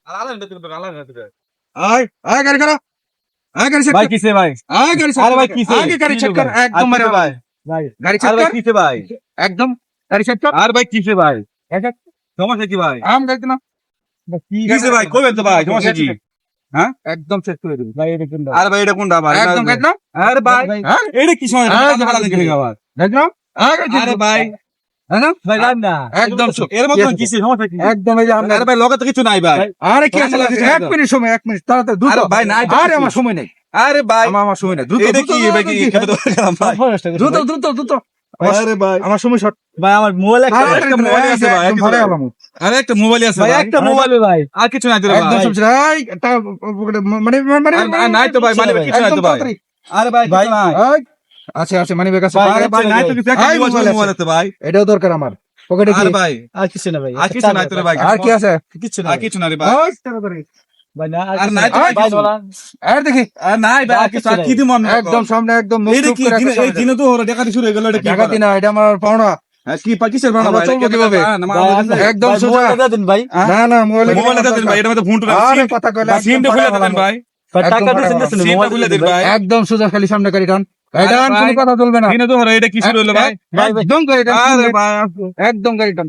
আয় আয় গাড়ি করো, আয় গাড়ি চেক ভাই কর, কিসে ভাই? আয় গাড়ি চেক আরে কর, ভাই কিসে? আগে গাড়ি চেক কর, একদম মারে ভাই ভাই গাড়ি চেক আরে ভাই কর, কিসে ভাই? একদম গাড়ি চেক কর। আর ভাই কিসে ভাই? এক এক সমস্যা কি ভাই? আম গাড়ি না কিসে ভাই? কবেন তো ভাই সমস্যা কি? একদম চেক করে দিবি। ভাই এটা কোনটা? আরে ভাই এটা কোনটা ভাই? একদম গাড়ি না আরে ভাই হ্যাঁ এটা কি সময় আরে ভালো ভালো দেখে আবার। দেখ না আয় গাড়ি চেক আরে কর। ভাই একদম ভাই জান না। একদম চুপ। এর মধ্যে কিসে সমস্যা কি? একদম এই যে আমরা আরে ভাই লগে তো কিছু নাই ভাই। আরে কি ভাই, আছে ভাই, এক মিনিট সময়, এক মিনিট তাড়াতাড়ি দ্রুত। আরে ভাই, নাই তো আরে কিছু। আমার সময় নেই, আরে ভাই আমার সময় নেই, দ্রুত এটা দ্রুত, কি ভাই কি দ্রুত, খেতে দরকার ভাই? দ্রুত দ্রুত দ্রুত। আরে ভাই আমার সময় শর্ট। ভাই আমার মোবাইল একটা আরে, একটা মোবাইল এই আছে যে ভাই, একদম কিছু ধরে নাই। গেলাম। আরে একটা মোবাইল আছে ভাই ভাই। একটা মোবাইল ভাই। আর কিছু নাই তো রে একদম ভাই। সমস্যা নাই, একটা মানে আর নাই তো ভাই, মানে কিছু নাই তো ভাই। তাড়াতাড়ি। আরে ভাই কিছু নাই। এই, আছে আছে মানি ব্যাগ আছে। আরে ভাই নাই তো কিছু, একটা আরে মোবাইল মোবাইল আছে ভাই। এটাও দরকার আমার পকেটে কি আরে ভাই আর কিছু না ভাই। আর কিছু নাই তো রে ভাই। আর কি আছে? কিছু না আর ভাই। কিছু না রে ভাই। ওই, তাড়াতাড়ি। ভাই না আর নাই তো ভাই ভাই কিছু। বলান। আর দেখি আর নাই ভাই, আর কিছু আর কি দিমু আমরা? একদম সামনে, একদম মুখ এটা টুক কি করে দিনে, একটা এই দিনে তো ওরা ডাকাতি শুরু হয়ে গেল, এটা কি ডাকাতি না, এটা আমার পাওনা। হ্যাঁ, কি কিসের বানা আমরা ভাই? চলবো কিভাবে? একদম ভাই, সোজা। মোবাইলটা দিন ভাই। না না মোবাইলে মোবাইলটা দেন ভাই, এটা মধ্যে ফোন টোন আরে কথা কইলে বা সিমটা খুলে দেন ভাই। ভাই একদম টাকা দিছেন ভাড়া দিছেন সিমটা মোবাইল খুলে দিন দেন ভাই। ভাই। একদম সোজা খালি সামনে গাড়ি টান, আরে এটা ভাই, কোনো কথা চলবে না। দিনে তো ওরা এটা কি শুরু হলো ভাই? ভাই, ভাই। একদম গাড়ি টান, আরে ভাই একদম গাড়ি টান।